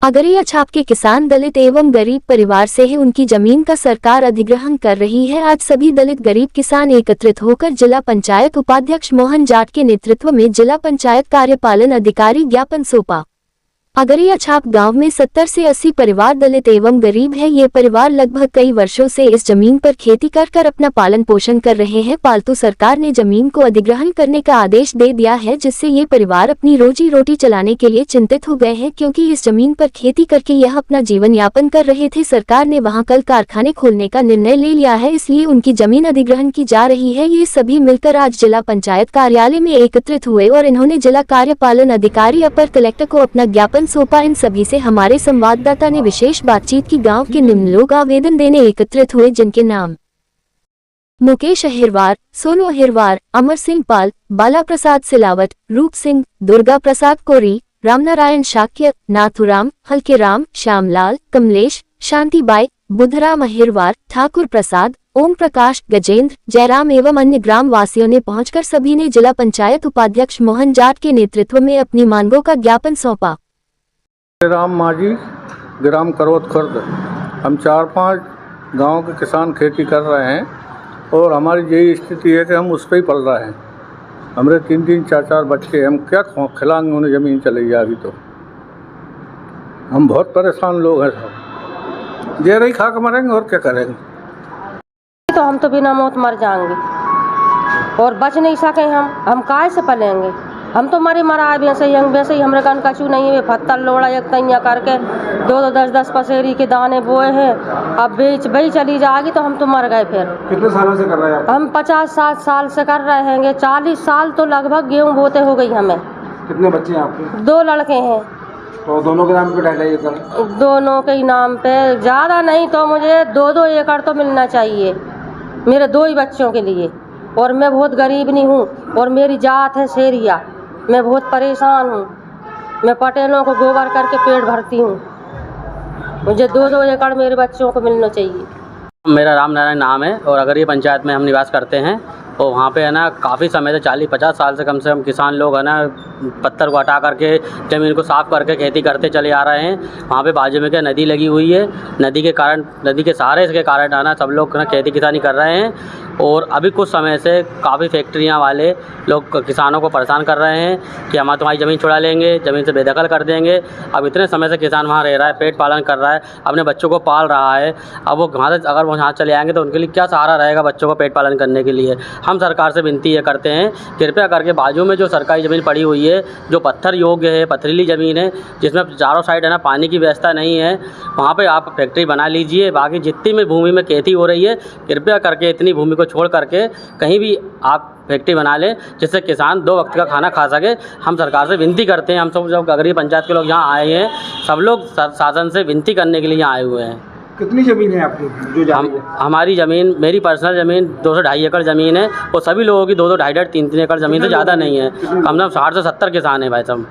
अगरिया छाप के किसान दलित एवं गरीब परिवार से है, उनकी जमीन का सरकार अधिग्रहण कर रही है। आज सभी दलित गरीब किसान एकत्रित होकर जिला पंचायत उपाध्यक्ष मोहन जाट के नेतृत्व में जिला पंचायत कार्यपालन अधिकारी ज्ञापन सौंपा। अगरिया छाप गांव में 70 से 80 परिवार दलित एवं गरीब है। ये परिवार लगभग कई वर्षों से इस जमीन पर खेती कर अपना पालन पोषण कर रहे हैं। पालतू सरकार ने जमीन को अधिग्रहण करने का आदेश दे दिया है, जिससे ये परिवार अपनी रोजी रोटी चलाने के लिए चिंतित हो गए हैं, क्योंकि इस जमीन पर खेती करके यह अपना जीवन यापन कर रहे थे। सरकार ने वहां कल कारखाने खोलने का निर्णय ले लिया है, इसलिए उनकी जमीन अधिग्रहण की जा रही है। ये सभी मिलकर आज जिला पंचायत कार्यालय में एकत्रित हुए और इन्होंने जिला कार्यपालन अधिकारी अपर कलेक्टर को अपना ज्ञापन सौंपा। इन सभी से हमारे संवाददाता ने विशेष बातचीत की। गांव के निम्न लोग आवेदन देने एकत्रित हुए, जिनके नाम मुकेश अहिरवार, सोनू अहिरवार, अमर सिंह पाल, बाला प्रसाद सिलावट, रूप सिंह, दुर्गा प्रसाद कोरी, रामनारायण शाक्य, नाथुराम, हल्केराम, श्यामलाल, कमलेश, शांतिबाई, बुधराम अहिरवार, ठाकुर प्रसाद, ओम प्रकाश, गजेंद्र, जयराम एवं अन्य ग्राम वासियों ने पहुंचकर सभी ने जिला पंचायत उपाध्यक्ष मोहन जाट के नेतृत्व में अपनी मांगों का ज्ञापन सौंपा। राम माजी, ग्राम करवत खुर्द। हम 4-5 गांव के किसान खेती कर रहे हैं और हमारी यही स्थिति है कि हम उस पर ही पल रहे हैं। हमारे 3-3, 4-4 बच्चे, हम क्या खिलाएंगे उन्हें, ज़मीन चली जाएगी तो। हम बहुत परेशान लोग हैं, सब जे रही खा के मरेंगे और क्या करेंगे। तो हम तो बिना मौत मर जाएंगे और बच नहीं सके। हम काय से पलेंगे। हम तो मरा है वैसे ही हमारे कान कछु नहीं है। पत्थर लोड़ा एक तैया करके 2-2, 10-10 पसेरी के दाने बोए हैं। अब बेच चली जाएगी तो हम तो मर गए। फिर कितने सालों से कर रहे हैं आप? हम 50-60 साल से कर रहे हैं। 40 साल तो लगभग गेहूँ बोते हो गई हमें। कितने बच्चे हैं आपके? 2 लड़के हैं। तो दोनों के नाम पे डाला ये कर? दोनों के नाम पे ज़्यादा नहीं तो मुझे 2-2 एकड़ तो मिलना चाहिए मेरे 2 ही बच्चों के लिए। और मैं बहुत गरीब नहीं हूँ और मेरी जात है शेरिया। मैं बहुत परेशान हूँ। मैं पटेलों को गोबर करके पेट भरती हूँ। मुझे 2-2 एकड़ मेरे बच्चों को मिलना चाहिए। मेरा रामनारायण नाम है और अगरिया पंचायत में हम निवास करते हैं। और वहाँ पे है ना काफ़ी समय से 40-50 साल से कम से कम किसान लोग है ना पत्थर को हटा करके ज़मीन को साफ़ करके खेती करते चले आ रहे हैं। वहाँ पे बाजू में क्या नदी लगी हुई है, नदी के सहारे के कारण है ना सब लोग ना खेती किसानी कर रहे हैं। और अभी कुछ समय से काफ़ी फैक्ट्रियाँ वाले लोग किसानों को परेशान कर रहे हैं कि हम तुम्हारी ज़मीन छुड़ा लेंगे, ज़मीन से बेदखल कर देंगे। अब इतने समय से किसान वहाँ रह रहा है, पेट पालन कर रहा है, अपने बच्चों को पाल रहा है। अब वो वहाँ से अगर वो यहाँ चले आएँगे तो उनके लिए क्या सहारा रहेगा बच्चों को पेट पालन करने के लिए। हम सरकार से विनती ये करते हैं, कृपया करके बाजू में जो सरकारी ज़मीन पड़ी हुई है, जो पत्थर योग्य है, पथरीली ज़मीन है, जिसमें चारों साइड है ना पानी की व्यवस्था नहीं है, वहाँ पे आप फैक्ट्री बना लीजिए। बाकी जितनी भी भूमि में खेती हो रही है, कृपया करके इतनी भूमि को छोड़ करके कहीं भी आप फैक्ट्री बना लें, जिससे किसान 2 वक्त का खाना खा सके। हम सरकार से विनती करते हैं। हम सब जब अगरिया पंचायत के लोग यहाँ आए हैं, सब लोग शासन से विनती करने के लिए यहाँ आए हुए हैं। कितनी ज़मीन है आपकी जो हमारी ज़मीन, मेरी पर्सनल ज़मीन 2 से 2.5 एकड़ ज़मीन है और सभी लोगों की 2-2, 2.5, 3-3 एकड़ ज़मीन से ज़्यादा नहीं है। कम से कम 60 से 70 किसान हैं भाई साहब,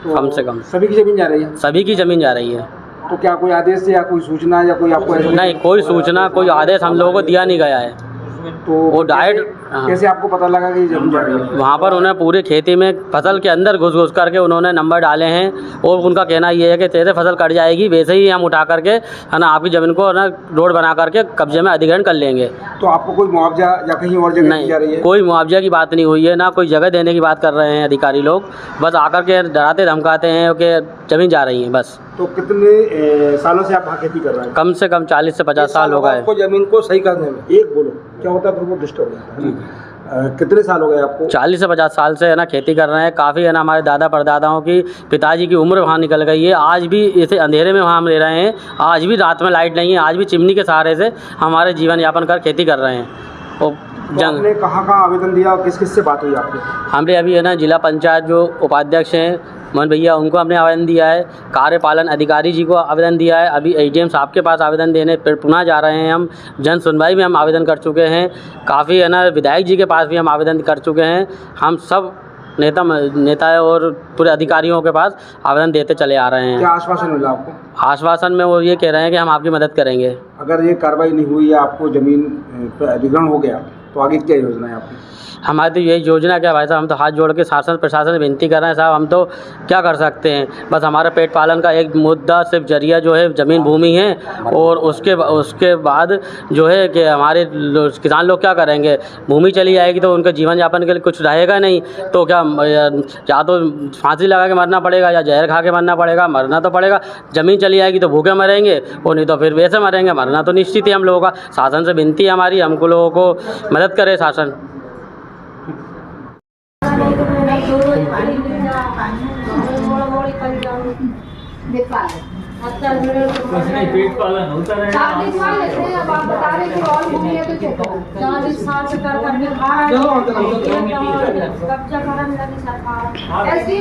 कम से कम। सभी की ज़मीन जा रही है? सभी की ज़मीन जा रही है। तो क्या कोई आदेश या कोई सूचना या कोई आपको? नहीं, कोई सूचना कोई आदेश हम लोगों को दिया नहीं गया है। तो वो डायरेक्ट कैसे आपको पता लगा कि जमीन जा रही है? वहाँ पर उन्हें पूरे खेती में फसल के अंदर घुस करके उन्होंने नंबर डाले हैं और उनका कहना ये है कि तेरे फसल कट जाएगी, वैसे ही हम उठा करके है ना आपकी ज़मीन को ना रोड बना करके कब्जे में अधिग्रहण कर लेंगे। तो आपको कोई मुआवजा या कहीं और जगह दी जा रही है? कोई मुआवजा की बात नहीं हुई है, ना कोई जगह देने की बात कर रहे हैं अधिकारी लोग। बस आकर के डराते धमकाते हैं कि ज़मीन जा रही है बस। तो कितने सालों से आप वहाँ खेती कर रहे हैं? कम से कम 40 से 50 साल हो गए। आपको ज़मीन को सही करने में एक बोलो क्या होता है, फिर वो डिस्टर्ब हो जाता है। कितने साल हो गए आपको? 40 से 50 साल से है ना खेती कर रहे हैं। काफ़ी है ना हमारे दादा परदादाओं की, पिताजी की उम्र वहाँ निकल गई है। आज भी इसे अंधेरे में वहाँ हम रह रहे हैं। आज भी रात में लाइट नहीं है, आज भी चिमनी के सहारे से हमारे जीवन यापन कर खेती कर रहे हैं। और आपने कहाँ आवेदन दिया और किस किस से बात हुई आपकी? हमने अभी है ना जिला पंचायत जो उपाध्यक्ष हैं मोहन भैया, उनको हमने आवेदन दिया है। कार्यपालन अधिकारी जी को आवेदन दिया है। अभी एडीएम साहब के पास आवेदन देने फिर पुनः जा रहे हैं हम। जन सुनवाई में हम आवेदन कर चुके हैं। काफ़ी है ना विधायक जी के पास भी हम आवेदन कर चुके हैं। हम सब नेता और पूरे अधिकारियों के पास आवेदन देते चले आ रहे हैं। क्या आश्वासन मिला आपको? आश्वासन में वो ये कह रहे हैं कि हम आपकी मदद करेंगे। अगर ये कार्रवाई नहीं हुई या आपको ज़मीन पर अधिग्रहण हो गया तो आगे क्या योजना है आपकी? हमारी तो यही योजना क्या भाई साहब, हम तो हाथ जोड़ के शासन प्रशासन से विनती कर रहे हैं साहब, हम तो क्या कर सकते हैं। बस हमारा पेट पालन का एक मुद्दा सिर्फ जरिया जो है ज़मीन भूमि है, और उसके बाद जो है कि हमारे किसान लोग क्या करेंगे, भूमि चली जाएगी तो उनके जीवन यापन के लिए कुछ रहेगा नहीं, तो क्या या तो फांसी लगा के मरना पड़ेगा या जहर खा के मरना पड़ेगा, मरना तो पड़ेगा। ज़मीन चली जाएगी तो भूखे मरेंगे, और नहीं तो फिर वैसे मरेंगे, मरना तो निश्चित है हम लोगों का। शासन से विनती है हमारी, हमको लोगों को मदद करे शासन। पेट पालन होता रहे। 40 साल लेते हैं, अब आप बता रहे हैं कि और भूमि है तो चलो 40 साल से कर करके खा रहे हैं, कब्जा करने लगी सरकार। ऐसी